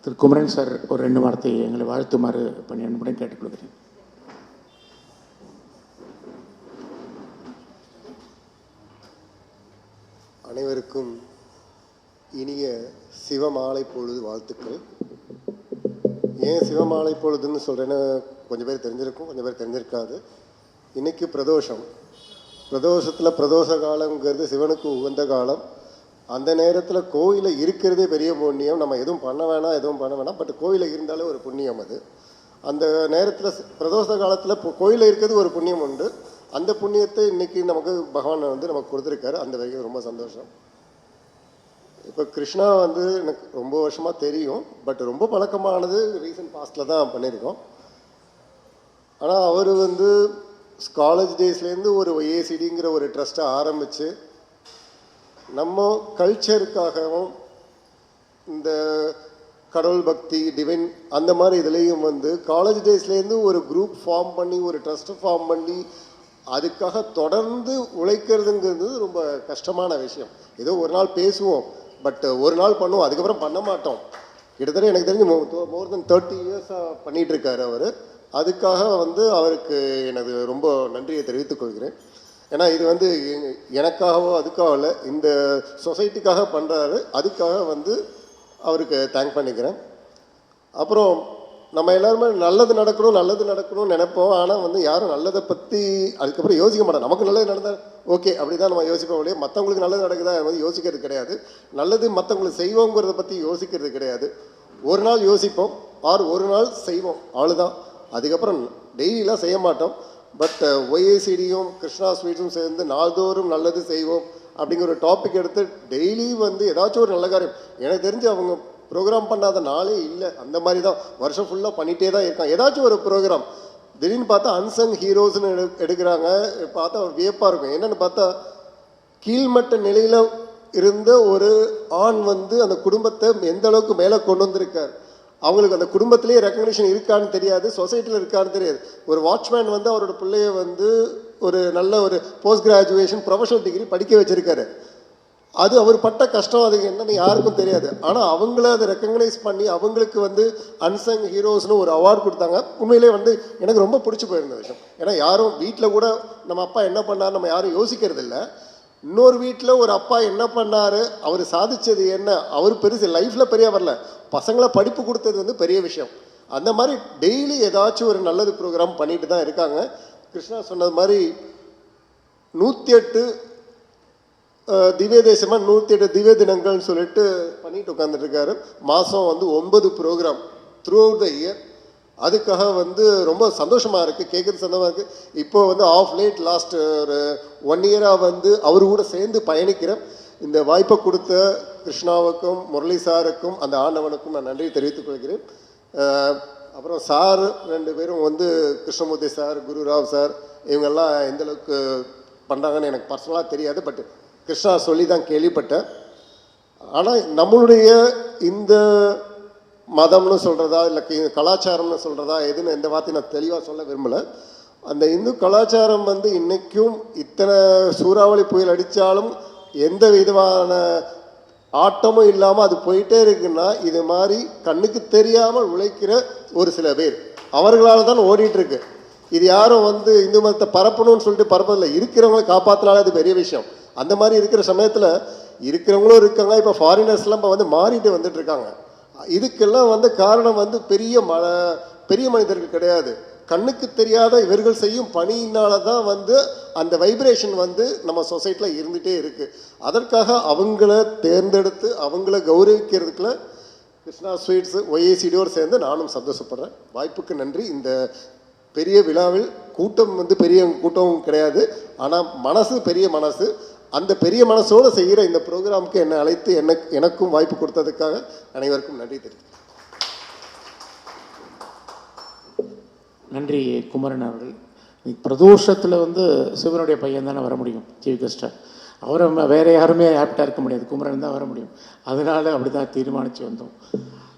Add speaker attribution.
Speaker 1: Thiru Kumaran sir ஒரு 2 வார்த்தை எங்களை வாழ்த்துமாறு பணியுடன் கேட்டுக்கொள்கிறேன்.
Speaker 2: அனைவருக்கும் இனிய சிவமாலை பொழுது வாழ்த்துக்கள். ஏன் சிவமாலை பொழுதுன்னு சொல்கிறேன்னா, கொஞ்சம் பேர் தெரிஞ்சிருக்கும், கொஞ்சம் பேர் தெரிஞ்சிருக்காது. இன்றைக்கி பிரதோஷத்தில் பிரதோஷ காலங்கிறது சிவனுக்கு உகந்த காலம். அந்த நேரத்தில் கோயிலில் இருக்கிறதே பெரிய புண்ணியம். நம்ம எதுவும் பண்ண வேணாம், பட் கோயிலில் இருந்தாலே ஒரு புண்ணியம். அது அந்த நேரத்தில் பிரதோஷ காலத்தில் கோயிலில் இருக்கிறது ஒரு புண்ணியம் உண்டு. அந்த புண்ணியத்தை இன்றைக்கி நமக்கு பகவான் நமக்கு கொடுத்துருக்காரு. அந்த வகையில் ரொம்ப சந்தோஷம். இப்போ கிருஷ்ணா எனக்கு ரொம்ப வருஷமாக தெரியும், பட் ரொம்ப பழக்கமானது ரீசன்ட் பாஸ்டில் தான் பண்ணியிருக்கோம். ஆனால் அவர் காலேஜ் டேஸ்லேருந்து ஒரு ஏசிடிங்கிற ஒரு ட்ரஸ்ட்டை ஆரம்பித்து நம்ம கல்ச்சருக்காகவும் இந்த கடவுள் பக்தி டிவைன் அந்த மாதிரி இதுலேயும் காலேஜ் டேஸ்லேருந்து ஒரு குரூப் ஃபார்ம் பண்ணி ஒரு ட்ரஸ்ட்டு ஃபார்ம் பண்ணி அதுக்காக தொடர்ந்து உழைக்கிறதுங்கிறது ரொம்ப கஷ்டமான விஷயம். ஏதோ ஒரு நாள் பேசுவோம், பட் ஒரு நாள் பண்ணுவோம், அதுக்கப்புறம் பண்ண மாட்டோம். கிட்டத்தட்ட எனக்கு தெரிஞ்சு மோர் தென் 30 இயர்ஸாக பண்ணிகிட்ருக்காரு அவர். அதுக்காக அவருக்கு எனது ரொம்ப நன்றியை தெரிவித்துக் கொள்கிறேன். ஏன்னா இது எனக்காகவோ அதுக்காக இல்லை, இந்த சொசைட்டிக்காக பண்ணுறாரு. அதுக்காக அவருக்கு தேங்க் பண்ணிக்கிறேன். அப்புறம் நம்ம எல்லாருமே நல்லது நடக்கணும்னு நினைப்போம். ஆனால் யாரும் நல்லதை பற்றி அதுக்கப்புறம் யோசிக்க மாட்டோம். நமக்கு நல்லது நடந்தால் ஓகே, அப்படி தான் நம்ம யோசிப்போம் இல்லையா. மற்றவங்களுக்கு நல்லது நடக்குதா யோசிக்கிறது கிடையாது. நல்லது மற்றவங்களுக்கு செய்வோங்கிறத பற்றி யோசிக்கிறது கிடையாது. ஒரு நாள் யோசிப்போம், ஒரு நாள் செய்வோம், அவ்வளோதான். அதுக்கப்புறம் டெய்லியெலாம் செய்ய மாட்டோம். பட் ஒய்ஏசிடியும் கிருஷ்ணா ஸ்வீட்ஸும் சேர்ந்து நாள்தோறும் நல்லது செய்வோம் அப்படிங்கிற ஒரு டாபிக் எடுத்து டெய்லி ஏதாச்சும் ஒரு நல்ல காரியம். எனக்கு தெரிஞ்சு அவங்க ப்ரோக்ராம் பண்ணாத நாளே இல்லை. அந்த மாதிரி தான் வருஷம் ஃபுல்லாக பண்ணிகிட்டே தான் இருக்காங்க. ஏதாச்சும் ஒரு ப்ரோக்ராம் திடீர்னு பார்த்தா அன்சங் ஹீரோஸ்னு எடுக்கிறாங்க. பார்த்தா வியப்பாக இருக்கும். என்னென்னு பார்த்தா கீழ்மட்ட நிலையில் இருந்த ஒரு ஆண் அந்த குடும்பத்தை எந்த அளவுக்கு மேலே கொண்டு வந்திருக்கார். அவங்களுக்கு அந்த குடும்பத்திலேயே ரெக்கக்னிஷன் இருக்கான்னு தெரியாது, சொசைட்டியில் இருக்கான்னு தெரியாது. ஒரு வாட்ச்மேன் அவரோட பிள்ளைய ஒரு நல்ல ஒரு போஸ்ட் கிராஜுவேஷன் ப்ரொஃபஷனல் டிகிரி படிக்க வச்சுருக்காரு. அது அவர் பட்ட கஷ்டம், அது என்னன்னு யாருக்கும் தெரியாது. ஆனால் அவங்கள அதை ரெக்கக்னைஸ் பண்ணி அவங்களுக்கு அன்சங் ஹீரோஸ்னு ஒரு அவார்டு கொடுத்தாங்க. உண்மையிலே எனக்கு ரொம்ப பிடிச்சி போயிருந்த விஷயம். ஏன்னா யாரும் வீட்டில் கூட நம்ம அப்பா என்ன பண்ணார் நம்ம யாரும் யோசிக்கிறது இல்லை. இன்னொரு வீட்டில் ஒரு அப்பா என்ன பண்ணார், அவர் சாதித்தது என்ன, அவர் பெருசு லைஃப்பில் பெரிய வரல, பசங்களை படிப்பு கொடுத்தது பெரிய விஷயம். அந்த மாதிரி டெய்லி ஏதாச்சும் ஒரு நல்லது ப்ரோக்ராம் பண்ணிட்டு தான் இருக்காங்க. கிருஷ்ணா சொன்னது மாதிரி 108 திவ்ய தேசமாக 108 திவ்ய தினங்கள்னு சொல்லிட்டு பண்ணிட்டு உட்காந்துட்ருக்காரு. மாதம் 9 program throughout the year. அதுக்காக ரொம்ப சந்தோஷமாக இருக்குது, கேட்குறது சந்தோஷமாக இருக்குது. இப்போது ஆஃப் லேட் லாஸ்ட் ஒரு 1 இயராக அவர் கூட சேர்ந்து பயணிக்கிறேன். இந்த வாய்ப்பை கொடுத்த கிருஷ்ணாவுக்கும் முரளி சாருக்கும் அந்த ஆண்டவனுக்கும் நான் நன்றி தெரிவித்துக் கொள்கிறேன். அப்புறம் சார் 2 பேரும் கிருஷ்ணமூர்த்தி சார், குருராவ் சார், இவங்கெல்லாம் எந்தளவுக்கு பண்ணுறாங்கன்னு எனக்கு பர்சனலாக தெரியாது, பட் கிருஷ்ணா சொல்லி தான் கேள்விப்பட்டேன். ஆனால் நம்மளுடைய இந்த மதம்னு சொல்கிறதா இல்லை கலாச்சாரம்னு சொல்கிறதா எதுன்னு எந்த வார்த்தையும் நான் தெளிவாக சொல்ல விரும்பலை. அந்த இந்து கலாச்சாரம் இன்றைக்கும் இத்தனை சூறாவளி புயல் அடித்தாலும் எந்த விதமான ஆட்டமும் இல்லாமல் அது போயிட்டே இருக்குன்னா, இது மாதிரி கண்ணுக்கு தெரியாமல் உழைக்கிற ஒரு சில பேர் அவர்களால் தான் ஓடிட்டுருக்கு. இது யாரும் இந்து மதத்தை பரப்பணும்னு சொல்லிட்டு பரப்பதில்லை, இருக்கிறவங்களை காப்பாற்றினாலே அது பெரிய விஷயம். அந்த மாதிரி இருக்கிற சமயத்தில் இருக்கிறவங்களும் இருக்காங்க. இப்போ ஃபாரினர்ஸ்லாம் இப்போ மாறிட்டு வந்துட்டுருக்காங்க. இதுக்கெல்லாம் காரணம் பெரிய மனிதர்கள் கிடையாது, கண்ணுக்கு தெரியாத இவர்கள் செய்யும் பணியினால தான் அந்த வைப்ரேஷன் நம்ம சொசைட்டியில் இருந்துகிட்டே இருக்குது. அதற்காக அவங்கள தேர்ந்தெடுத்து அவங்கள கௌரவிக்கிறதுக்குள்ள கிருஷ்ணா ஸ்வீட்ஸு ஒய்ஏசிடியோடு சேர்ந்து நானும் சந்தோஷப்படுறேன். வாய்ப்புக்கு நன்றி. இந்த பெரிய விழாவில் கூட்டம் பெரிய கூட்டமும் கிடையாது, ஆனால் மனசு பெரிய மனசு. அந்த பெரிய மனசோடு செய்கிற இந்த ப்ரோக்ராமுக்கு என்னை அழைத்து எனக்கும் வாய்ப்பு கொடுத்ததுக்காக அனைவருக்கும் நன்றி தெரிவிக்கிறேன்.
Speaker 1: நன்றி குமரன் அவர்கள். பிரதோஷத்தில் சிவனுடைய பையன் தானே வர முடியும் சீஃப் கெஸ்ட்டாக. அவரை வேறு யாருமே ஆப்டாக இருக்க முடியாது, குமரன் தான் வர முடியும். அதனால் அப்படி தான் தீர்மானித்து வந்தோம்.